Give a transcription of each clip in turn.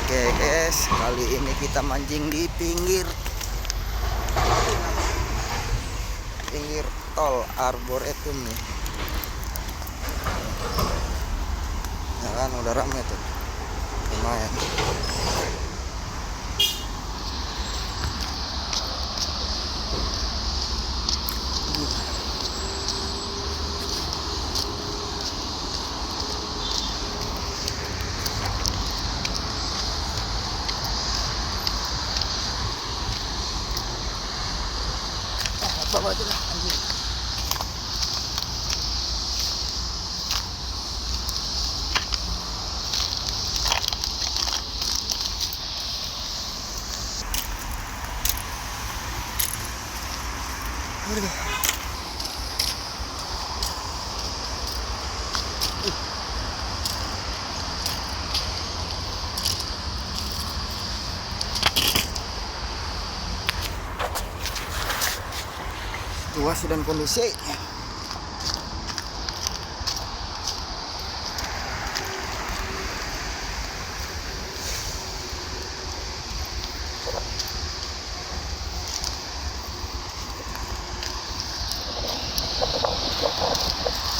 Oke guys, kali ini kita mancing di pinggir tol Arboretum nih. Ya kan udah rame tuh, lumayan. Apa aja lah anjing. Situasi dan kondisi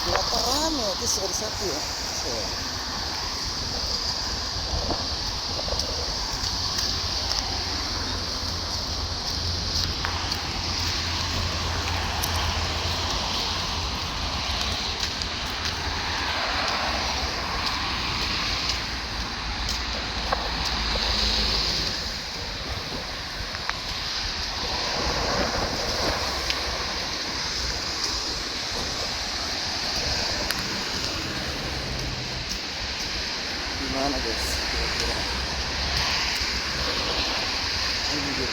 berapa rame itu satu ya. Gimana guys, kira-kira anjir.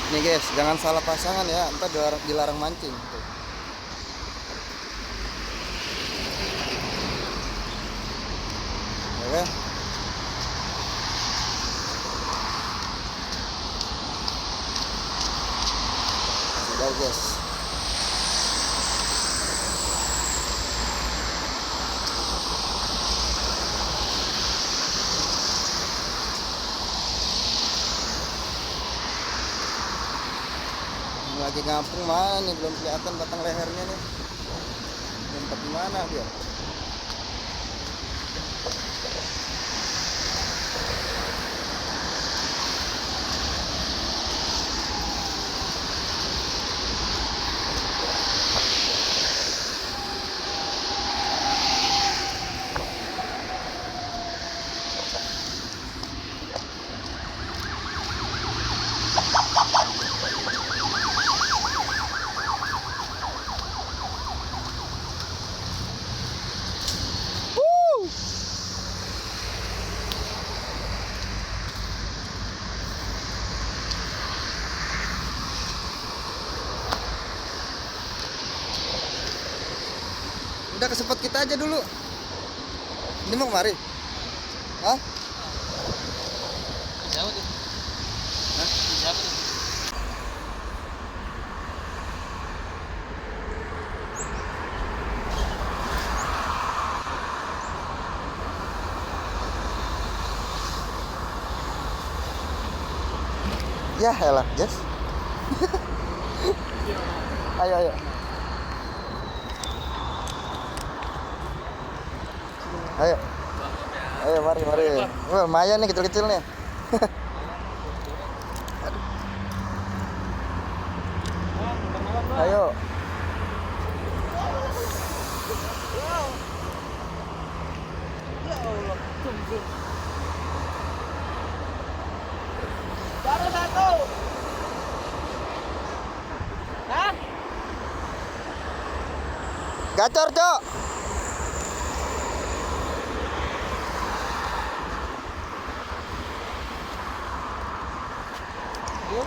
Nih guys, jangan salah pasangan ya, ntar dilarang mancing tuh. Oke. Sudah guys. Lagi ngapung mana nih, belum kelihatan batang lehernya nih. Tempat di mana dia? Udah ke spot kita aja dulu. Ini mau kemari? Hah? Jauh tuh. Hah? Jauh tuh. Ya elah, yes. Ayo, ayo. Ayo. Ayo, mari. Wah, lumayan nih kecil-kecil nih. Ayo. Baru satu. Hah? Gacor, Cok. Yuk.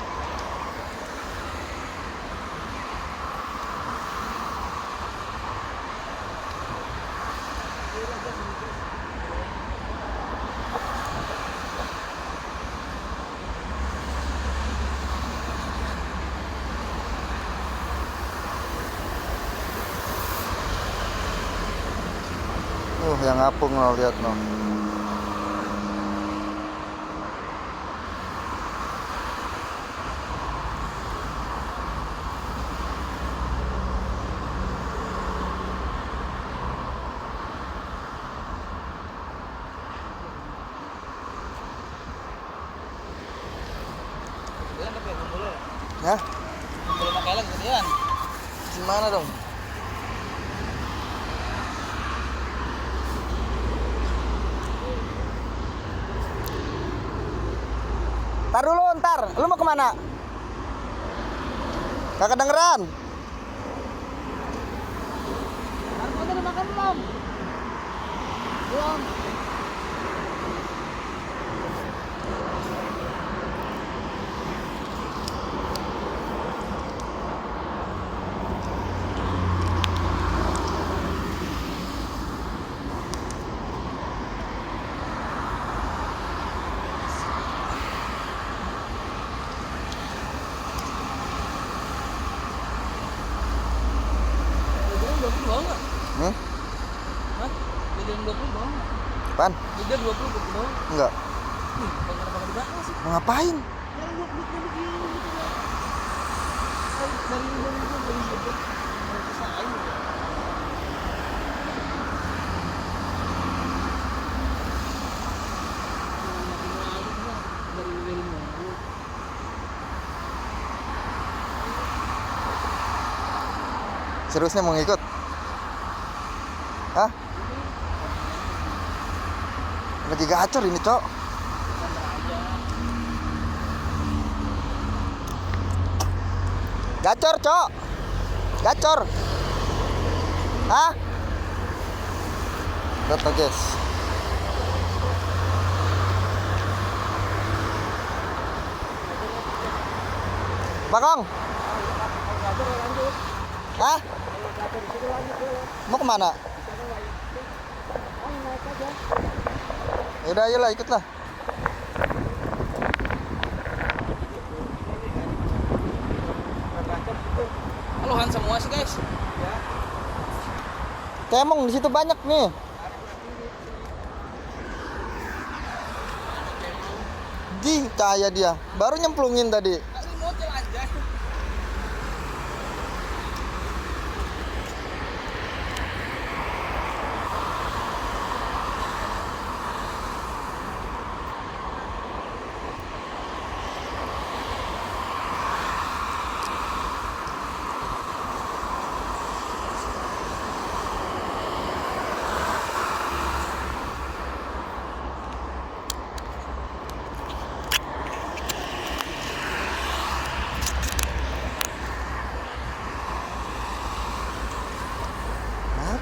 Yang ngapung lo lihat no. Ya? Boleh pakai lagi kemudian. Gimana dong? Ntar dulu, ntar. Lu mau kemana? Gak kedengeran. Kamu udah makan belum? Belum. Bohong nggak? Hah? Jajan 20 bohong nggak? Apaan? Jajan 20 bohong? Enggak. Kenapa nggak dibakar sih? Mau ngapain? Jarang duitnya begini gitu ya. Dari budget. Mau kesain ya. Seriusnya mau ngikut? Hah? Lagi gacor ini, Cok. Gacor, Cok. Gacor. Hah? Lihat aja, guys. Bakong. Hah? Mau kemana? Yaudah, ayolah ikutlah. Keluhan semua sih guys. Temong di situ banyak nih. Di cahaya dia. Baru nyemplungin tadi. Motor aja.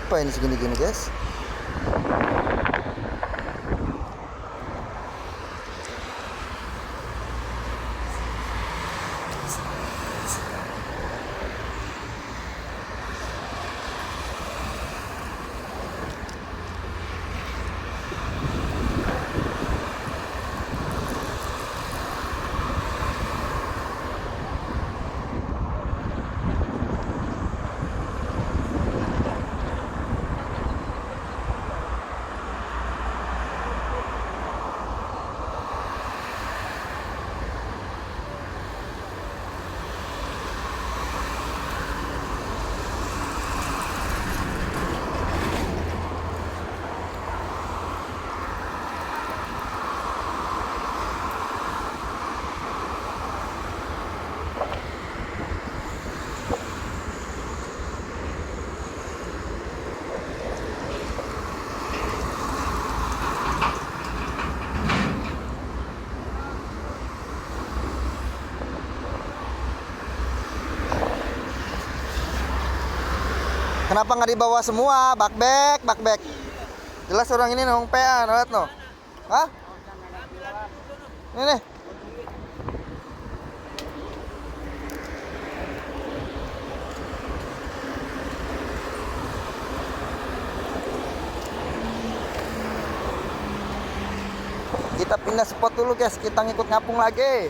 Apa ini segini-gini, guys? Kenapa nggak dibawa semua? Bakbek, bakbek. Jelas orang ini nong PA, lihat no. Hah? Ini nih. Kita pindah spot dulu guys, kita ngikut ngapung lagi.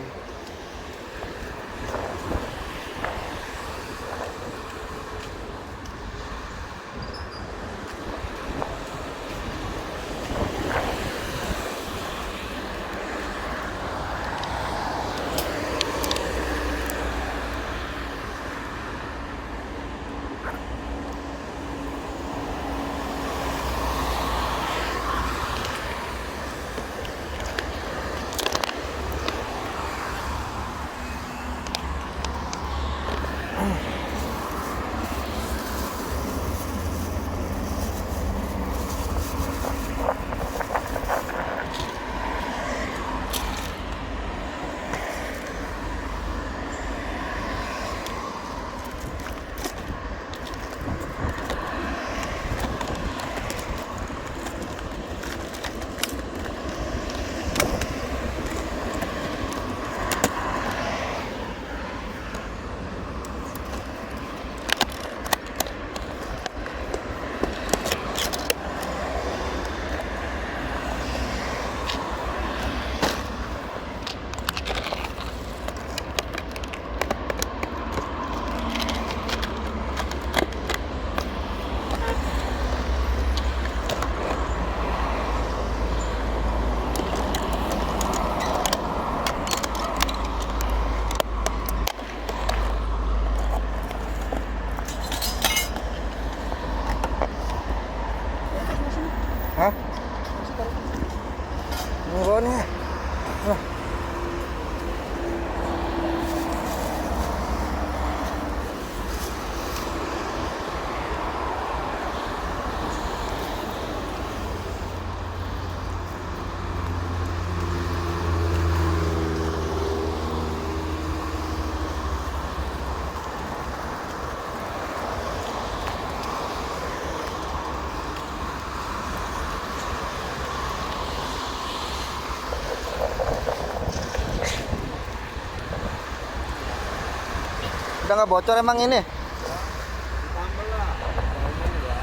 Udah nggak bocor emang ini? Ditambah lah. Ngomong gua.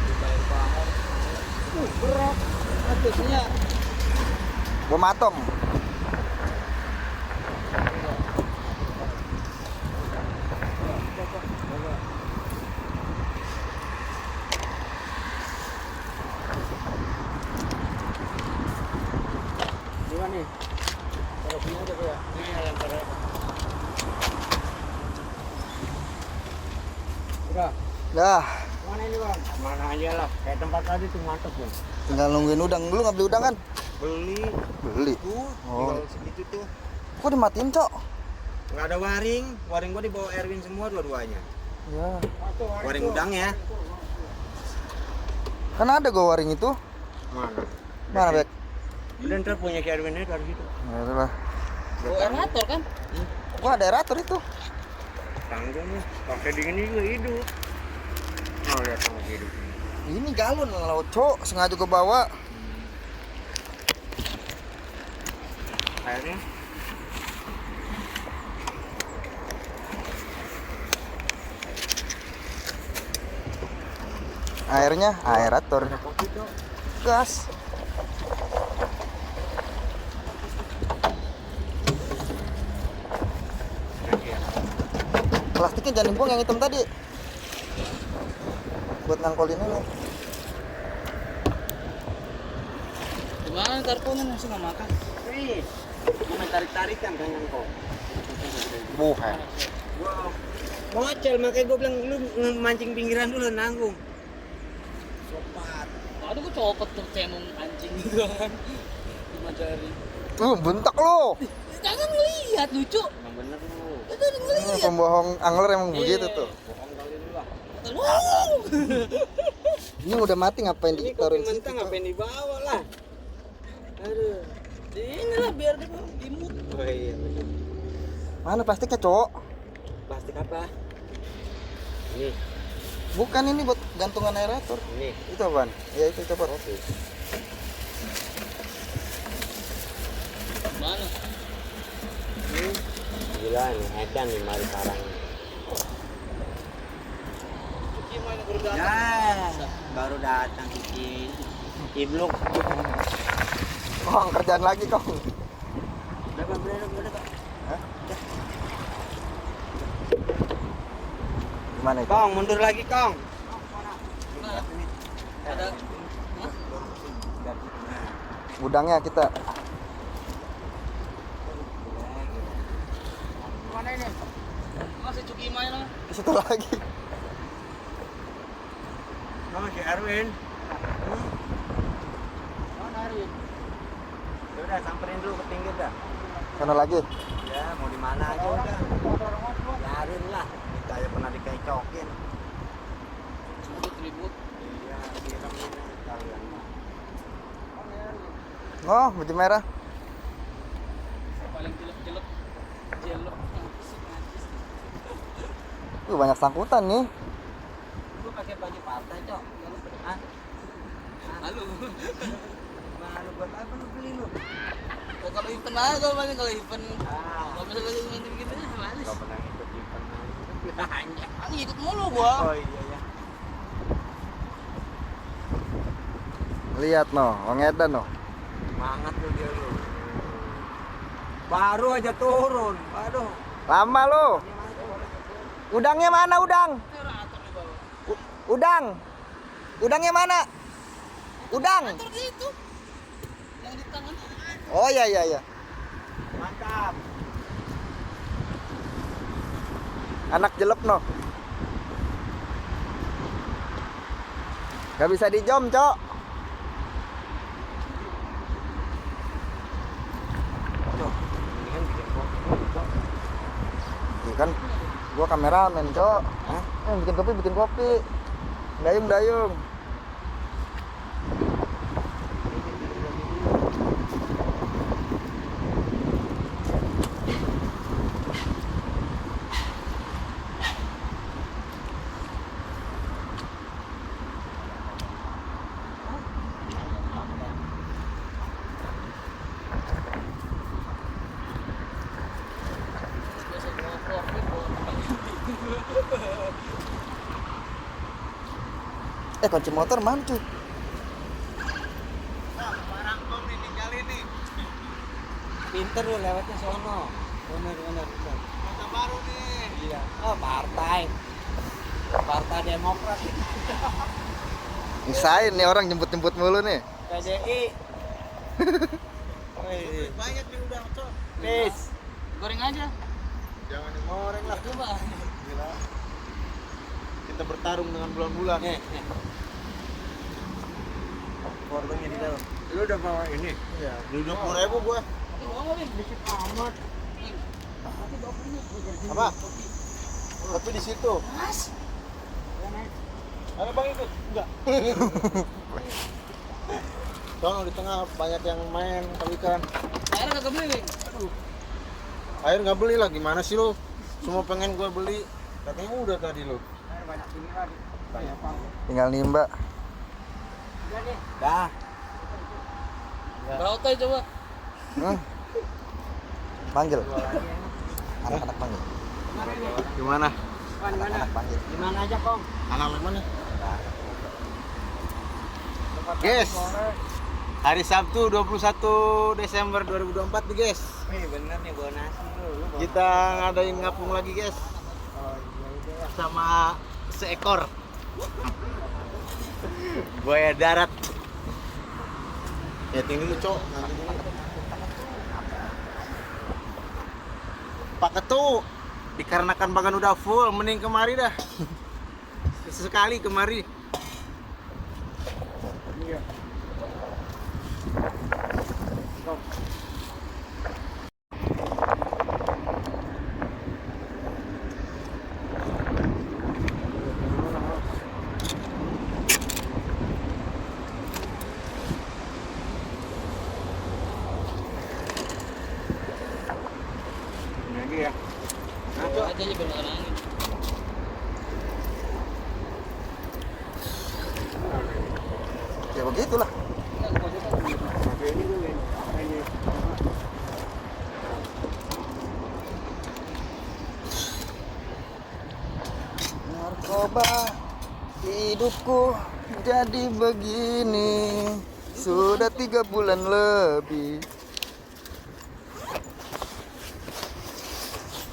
Dibayar banget. Berat. Atusnya. Bom atom. Gimana nih? Taruh sini aja ya. Ini yang taruh. Udah. Dah, Mana ini bang? Mana aja lah. Kayak tempat tadi tuh mantep bang. tinggal nungguin udang. Lu nggak beli udang kan? Beli. Beli. Tuh. Oh. Tinggal segitu tuh. Kok dimatiin, Cok? Nggak ada waring. Waring gua dibawa Erwin semua dua-duanya. Ya. Waring udang ya. Kan ada gua waring itu. Mana? Mana, Bek? Udah ntar punya si Erwin dari situ. Ya udahlah. Aerator kan? Gua ada aerator itu. Tanggung nih. Pakai dingin juga hidup. Oh lihat sama hidup. Ini galon lah, Cok. Sengaja gua bawa. Airnya. Airnya aerator. Kopi tuh. Gas. Plastiknya jangan dibuang yang hitam tadi. Buat ngangkolin ini. Gimana kartonnya masih nggak makan? Wih. Mana tarik-tarikan tangan kau. Bukan. Wow. Ngocel makanya gue bilang lu mancing pinggiran dulu nanggung. Sopat. Aduh, gue copot tuh cemong anjing gitu kan. Cuma jari. Bentak lu. Jangan ngelihat lucu. Emang bener lu. Itu ngelihat. Pembohong angler emang Iya. begitu tuh. Bohong kali lu lah. Wow. Ini udah mati ngapain Ini kopi ditaruhin situ? mentah ngapain dibawa lah. Aduh. Ini lah biar dia imut. Oh iya bener. Mana plastiknya, Cok? Plastik apa? Ini. Bukan ini buat gantungan aerator. Ini. Itu apaan? Ya itu coba. Oke. Mana? Ini. Gila nih, edan nih mari sekarang. Gimana baru datang? Ya, baru datang Kiki. Ibluk. Kong, kerjaan lagi, Kong. Udah, udah. Hah? Gimana itu? Kong, mundur lagi, Kong. Ada Udangnya kita. Mana ini? masih cuki main lah. Di situ lagi. Oh, si Erwin. Mana Arwin? Ya udah, samperin dulu ke pinggir dah. Sana lagi. Ya, mau di mana aja udah. Biarin lah. Kita aja pernah dikecokin. Ribut. Iya, siram ini kalian. Oh, baju merah. Paling jelek-jelek. Jelek. Banyak sangkutan nih. Lu pakai baju partai, Cok. Hah? Halo. Malu buat apa lu beli lu? Oh, kalau event aja kalau banyak kalau event. Ah, Kalau misalnya main gitu ya manis. enggak pernah ikut event. Belanja. Kan ikut mulu gua. Oh iya ya. Lihat no, Bang Edan no. Semangat tuh dia lu. Baru aja turun. Aduh. Lama lu. Udangnya mana udang? Aerator di bawah. Udang. Udangnya mana? Udang. Aerator gitu. Yang di tangan. Oh iya iya iya. Mantap. Anak jelek no. Gak bisa dijom, Cok. Cok, ini kan bikin kopi. Iya kan, gua kameramen, Cok. Hah? Bikin kopi. Dayung, dayung. Biasa gua Kunci motor mana cuy? Pinter lu lewatnya sono. Bener. Kota baru nih. Iya. Oh, partai. Partai Demokrat. Misain nih orang jemput-jemput mulu nih. PDI. Wih, banyak nih udah, Cok. Please. Goreng aja. Jangan digoreng lah. Coba. Gila. Kita bertarung dengan bulan-bulan. Korbannya di dalam. Lu udah bawa ini? Iya. 20.000 gua. Dikit amat. Apa? Tapi di situ. Mas. Ayo Bang ikut? Enggak. Soalnya di tengah banyak yang main ikan. Air kagak beli. Air nggak beli lah, gimana sih lo? Semua pengen gua beli. Katanya udah tadi lo. Air banyak ini lagi. Tinggal nimba. Dah. Bawa teh coba. Panggil. Anak-anak panggil. Gimana? Anak panggil. Gimana aja, Kong? Anak mana? Guys. Hari Sabtu 21 Desember 2024 nih, guys. Bener nih bawa nasi lu. Kita ngadain ngapung lagi, guys. Sama seekor buaya darat. Ya tinggi lu, Cok. Pak Ketu, dikarenakan bagan udah full, mending kemari dah. Sesekali kemari. Lagi ya. Bawa aja biar nggak angin. Ya begitulah. Narkoba hidupku jadi begini sudah 3 bulan lebih.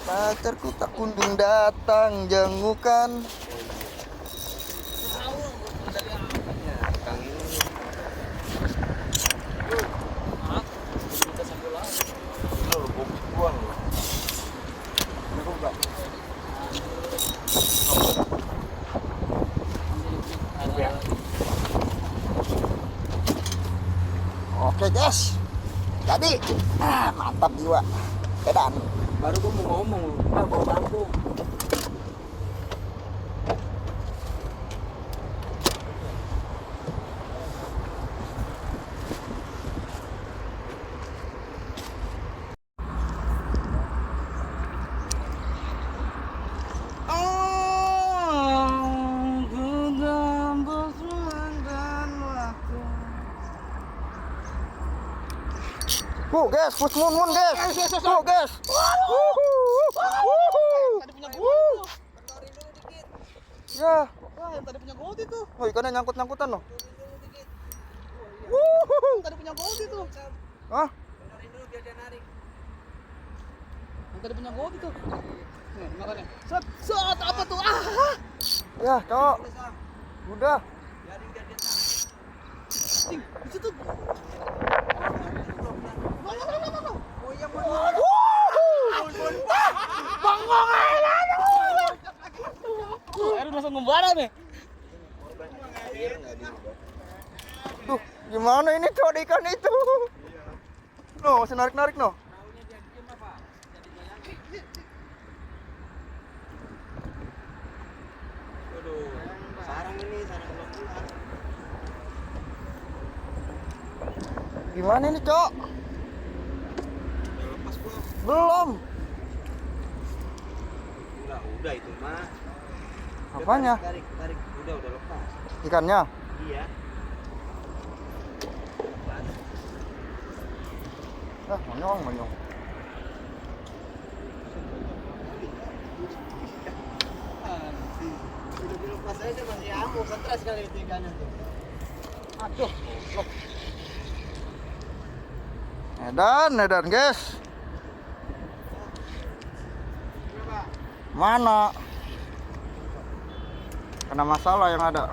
Pacarku tak kunjung datang jengukan. Oke guys, jadi mantap jiwa. Edan. Baru gua mau ngomong lu. Enggak bawa bambu. Guys, push mun guys. Guys. Ya. Wah, yang tadi punya gold itu. Oh, ikannya nyangkut-nyangkutan loh. Tadi punya gold itu. Hah? Yang tadi punya gold itu. Nih, makanya. Set, apa tuh? Ah! Ya, cowok. Udah. Cing, di situ. Air langsung membara nih. Duh, gimana ini cowok ikan itu? No, masih narik-narik no. Sarang ini, sarang bulan. Gimana ini, Cok? Lepas gua. Belum. Udah itu mah. Apanya? Tarik. Udah lepas. Ikannya. Iya. Monyong. Pas aja masih amuk, stres kali tiganya tuh. Aduh, goblok. Edan guys. Mana? Kena masalah yang ada.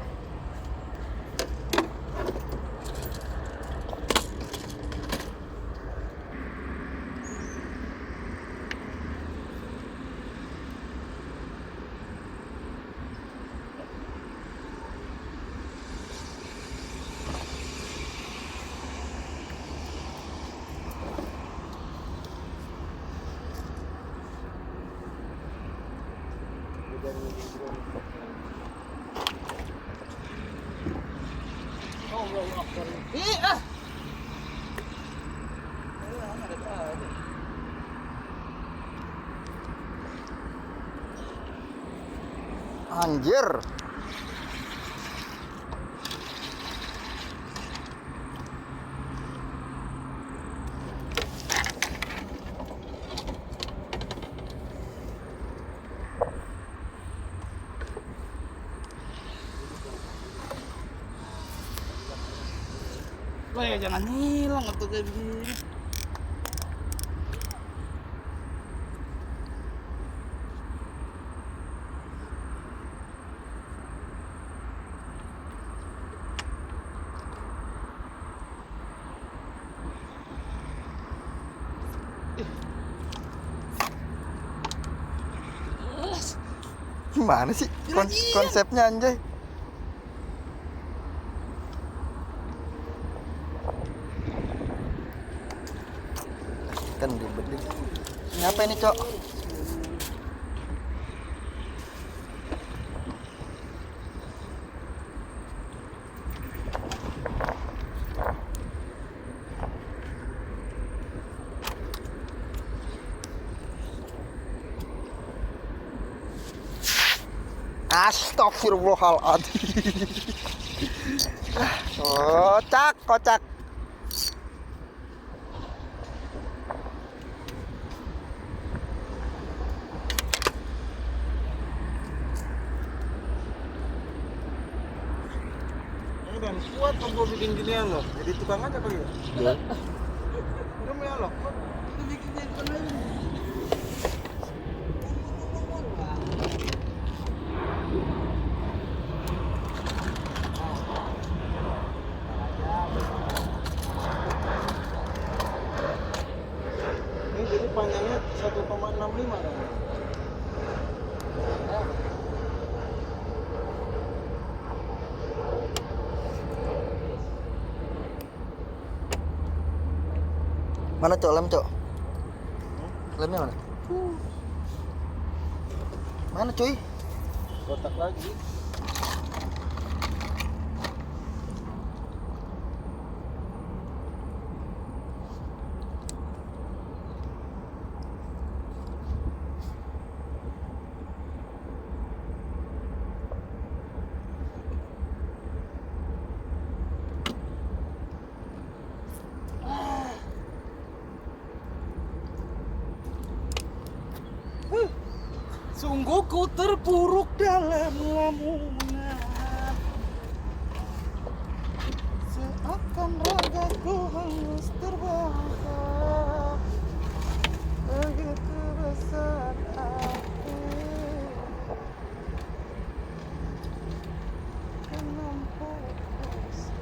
Ih, ah. Anjir. Lo ya jangan hilang atau kayak begini. Gimana sih konsepnya anjay? Kan ribet nih. Ini apa ini, Cok? Astagfirullahaladzim. Kocak. Ini dan kuat kalau bikin ginian loh. Jadi tukang aja kali ya. Ya. Udah ya loh. Itu bikin jadi lagi. Ini jadi panjangnya 1,65 kan? Mana, Cok? Lem, Cok? Lemnya mana? Mana, cuy? Kotak lagi. Sungguh ku terpuruk dalam lamunan, seakan ragaku hangus terbakar. Begitu besar api menumpuk rasa.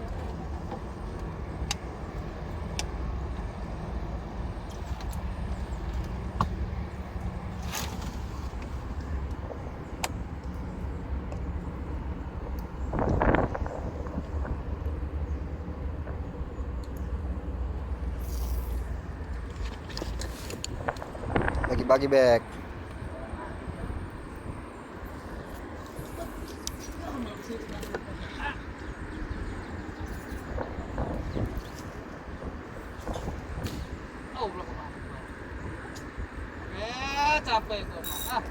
Bagi bag. Oh, belum apa-apa. Capek gua mah.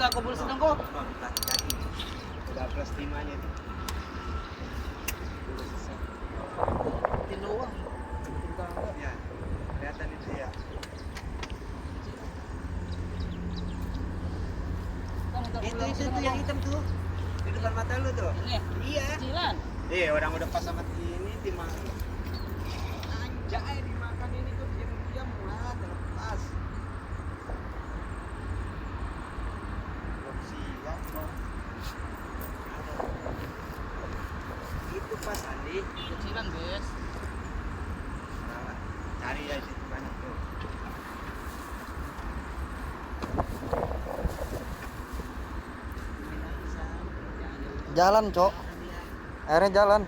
Udah kumpul sedang kok. Kaki-kaki. Udah plus 5-nya tuh. Udah selesai. Tin doang. Ya, kelihatan itu ya. Itu yang hitam tuh. Di depan mata lu tuh. Ini. Iya. Kecilan. Orang udah pas sama ini dimakan. Anjay, dimakan ini tuh diam-diam lah, terlepas. Belum siap loh. Itu pas Andi. Kecilan, guys. Nah, cari ya situ banyak tuh. Jalan, Cok. Airnya jalan.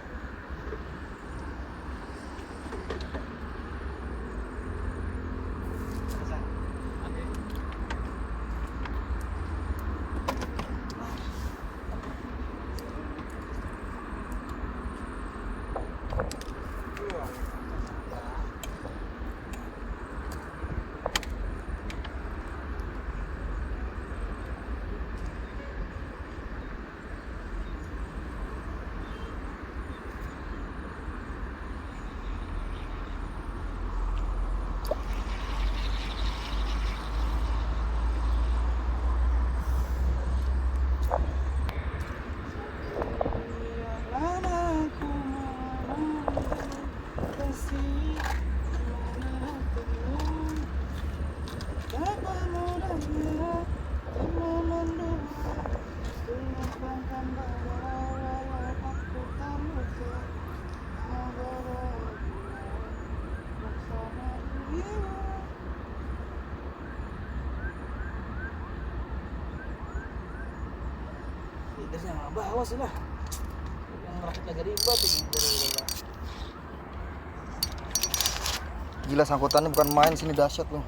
Gasnya mah bawa sih lah. Yang rakit lagi ribet ini dari Gila, sangkutannya bukan main, sini dahsyat loh.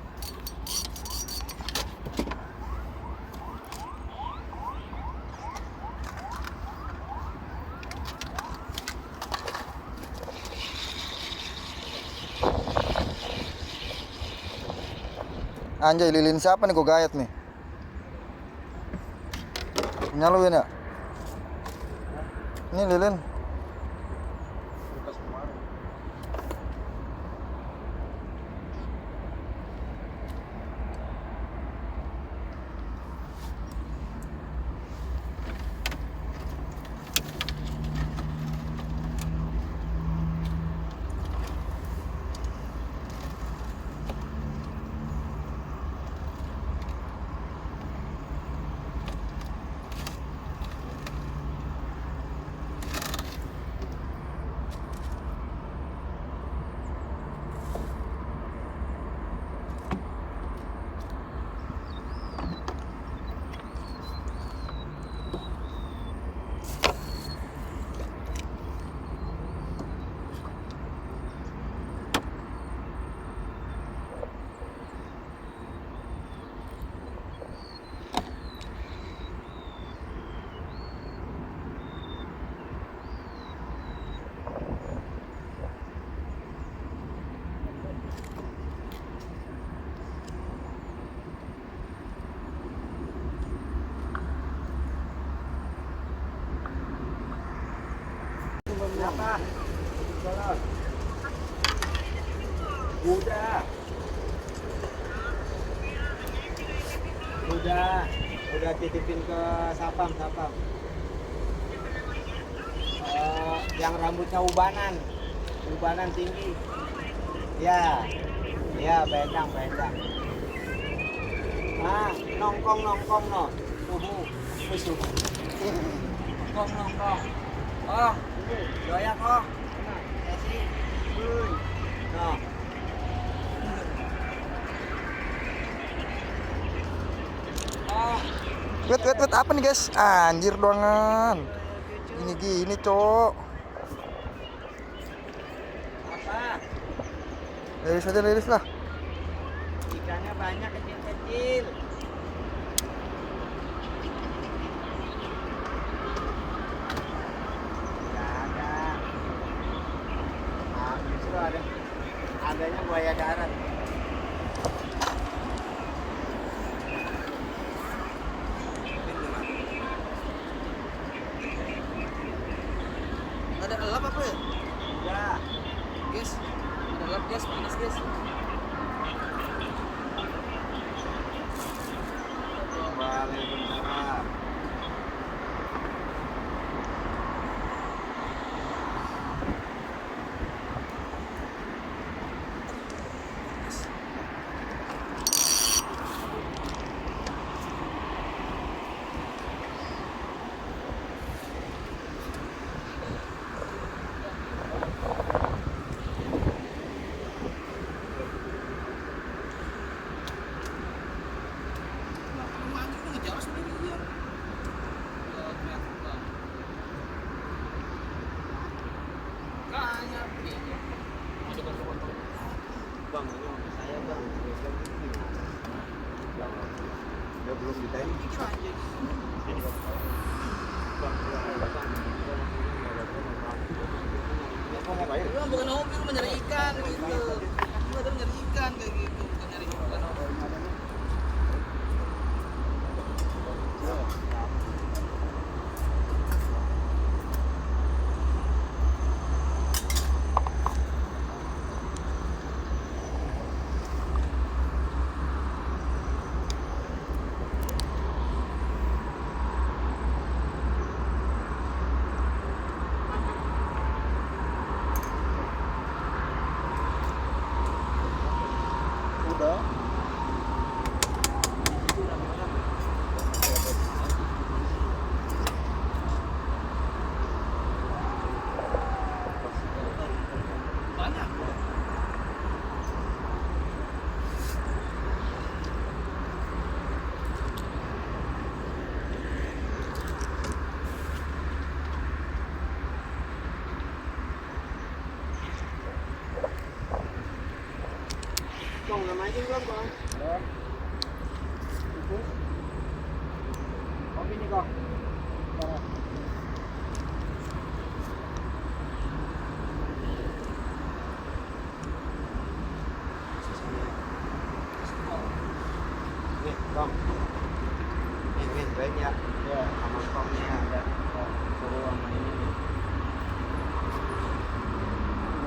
Anjay, lilin siapa nih, gue gayat nih. Nyaluin ya? Ini lilin. Apa? Udah. Udah titipin ke Sapam. Yang rambutnya ubanan tinggi. Ya, bendang. Ah, nongkong no. Nongkong. Oh, doyak oh. Kasih. No. Oh. Wait, apa nih guys? Anjir doangan. Gini, Cok. Apa? Liris lah. Ikannya banyak kecil-kecil. Adanya buaya darat. belum ditembak. Lu bukan hobi, lu mencari ikan gitu. Lu ada mencari ikan kayak gitu, bukan nyari ikan. Udah. Banyak. Kong, udah mancing belum, Kong? Udah. Kopi nih, Kong. Nih, Kong. Ini banyak. Ya, sama Kongnya ada. Suruh sama ini nih.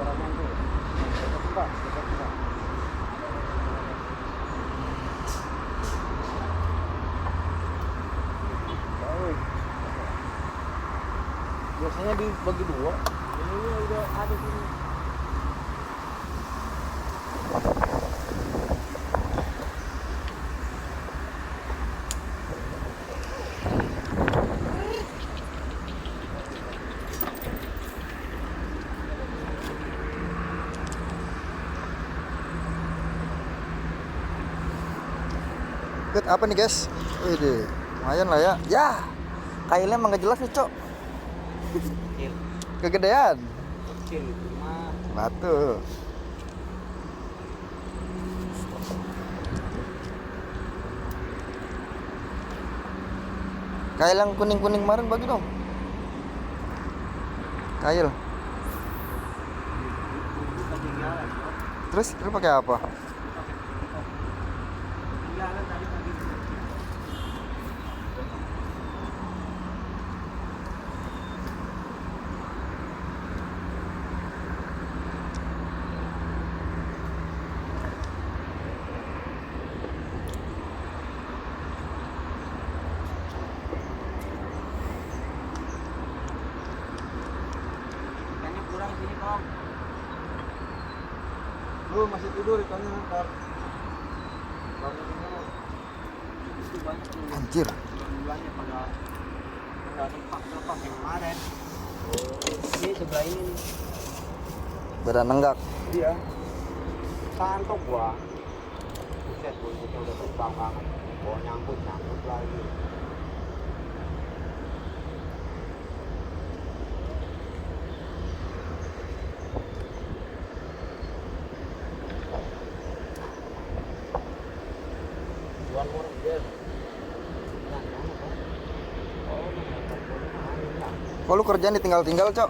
Barangnya tuh. Cepat, cepat. Biasanya dibagi dua. Ini udah ada sini. Good, apa nih guys? Wih, lumayan lah ya. Ya, kailnya emang gak jelas nih, Cok. Kecil. Kegedean. Kecil itu mah. Batu. Kail yang kuning-kuning kemarin bagi dong. Kail. Ketinggalan, Kong. Terus lu pakai apa? Ketinggalan tadi pagi. Ikannya kurang sini, Kong. Lu masih tidur ikannya ntar. Bangunnya itu banyak tuh. Anjir. Bulannya pada nggak tempat yang kemarin. Ini sebelah ini nih. Badan nenggak. Iya. Santok gua. Buset, buntutnya udah terbang banget. Oh, nyangkut lagi. One more again. Nah, mana, Pak? Oh, mana? Kok lu kerjaan ditinggal-tinggal, Cok?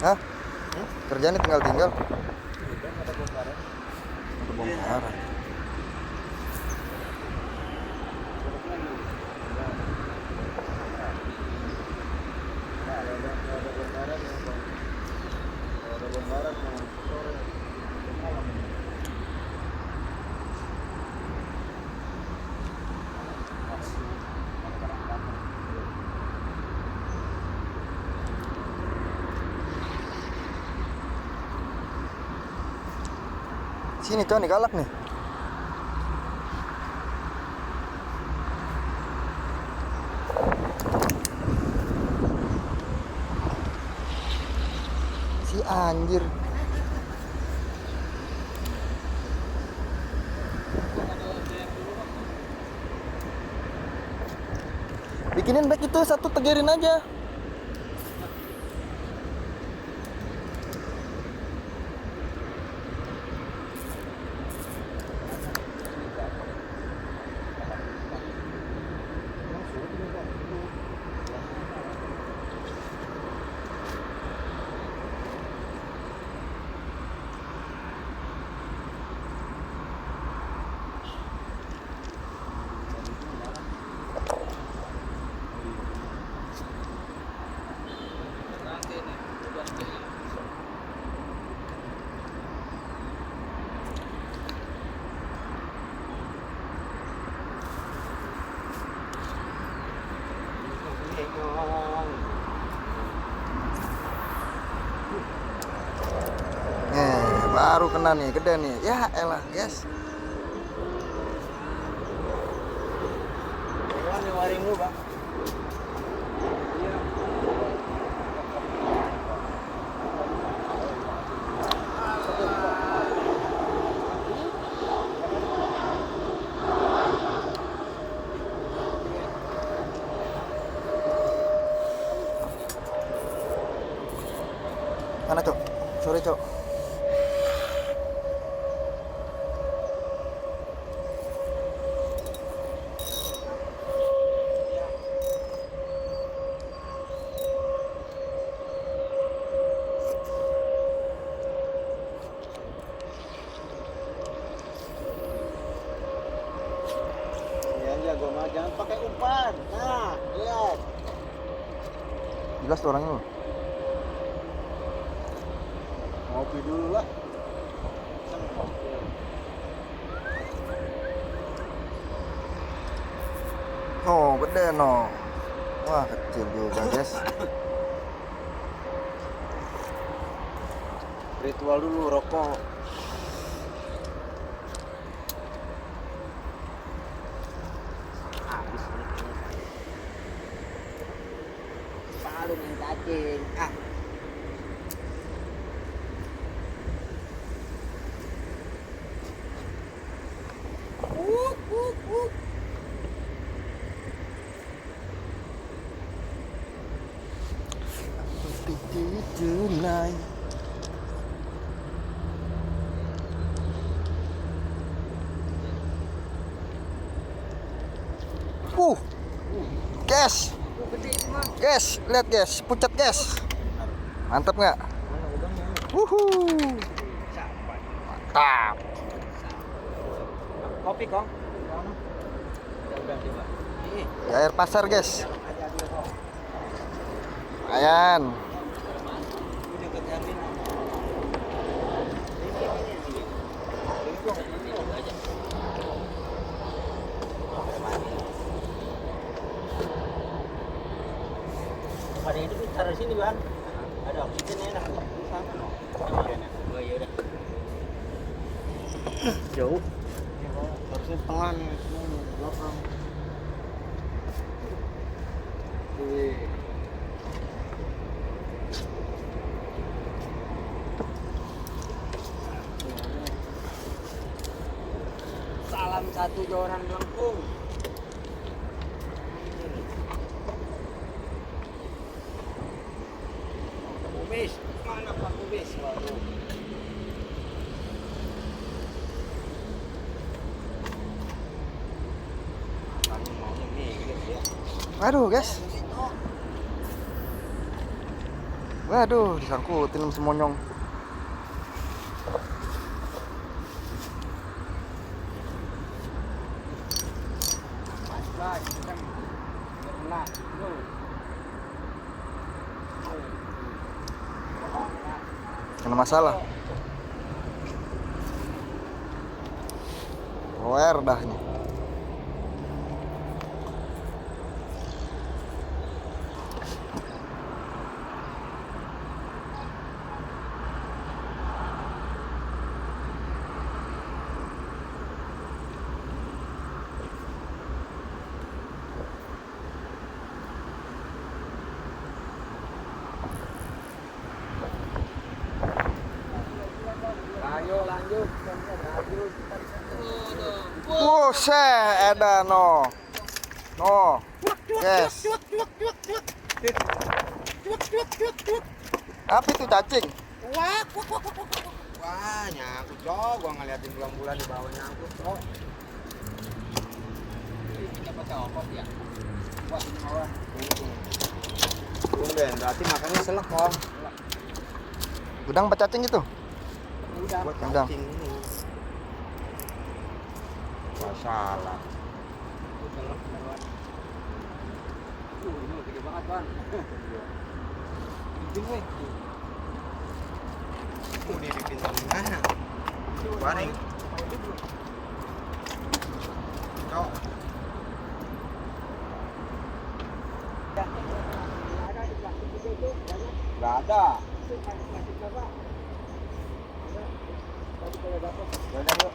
Hah? Kerjaan ditinggal-tinggal? Udah ada bongkaran. Ada bongkaran. Sini, Cok, nih galak nih. Si anjir. Bikinin back itu satu, tegerin aja. baru kena nih, gede nih. Ya elah, guys. Ini waring lu, Bang. Mana, Cok? Sorry, Cok. Ini aja gua mah jangan pakai umpan. Nah, lihat. Jelas tuh orangnya loh. Ngopi dulu lah. Oh, gede no. Wah, kecil juga, guys. Ritual dulu rokok. Habis ini. Palu main cacing. Ah. Tonight. Guys. Guys, lihat guys, pucat guys. Mantap nggak? Mantap. Kopi, Kong. Di air pasar guys. Ayan. Pada itu taruh sini, Bang. Ada oksigen enak. Oh, iya udah. Jauh. Harusnya tengah nih, belakang. Salam satu joran melengkung. Kubis, mana Pak Kubis? Waduh. Kami maunya nih, gitu ya. Aduh guys. Waduh, disangkutin semonyong. Kena masalah. Loer dah ini. Ayo lanjut. Buset, ada no. No. Yes. Apa itu cacing? Wah, nyangkut cok, gua ngeliatin bulan-bulan di bawah nyangkut cok. Ini apa cokot ya? Wah, ini bawah. Tumben, berarti makannya selek kok. Udang apa cacing itu? Udah, buat Udang. cacing ini. Wah, salah. Ini gede banget, Bang. Bikin weh. Di pintu mana? Waring. Cok. Gak ada. Yaudah yuk.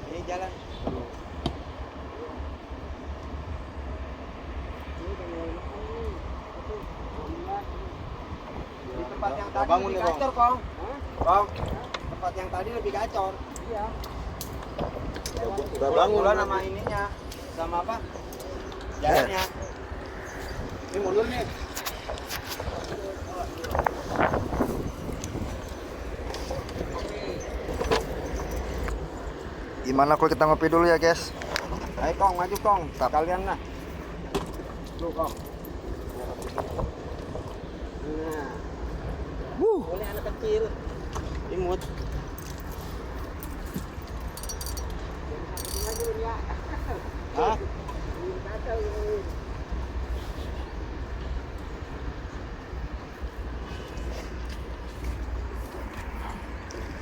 Ini jalan. Di tempat yang tadi Bangun lebih nih, Bang. gacor, Kong. Bang, Tempat yang tadi lebih gacor. Iya. udah bangun Pula berarti. nama ininya. Sama apa? Jalannya. Ini mundur nih. Gimana kalau kita ngopi dulu ya guys? Ayo Kong, maju Kong. Kalian lah. Lu Kong. Nah. Boleh anak kecil. Imut. Hah?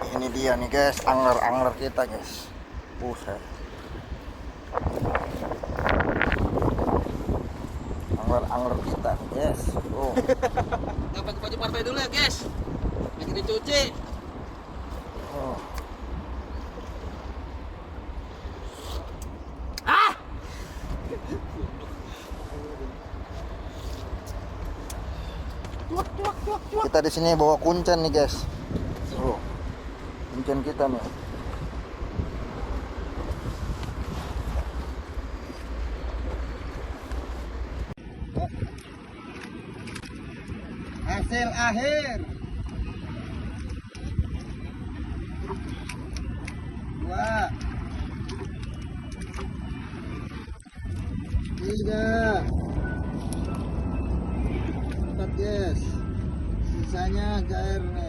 Ini dia nih guys, angler kita guys. Buset. Angler kita nih guys. Oh. Nggak pakai baju partai dulu ya guys. Lagi dicuci. Oh. Kita di sini bawa kuncen nih guys. Oh. Kuncen kita nih. Hasil akhir. 2 3 4 guys. Sisanya gair nih.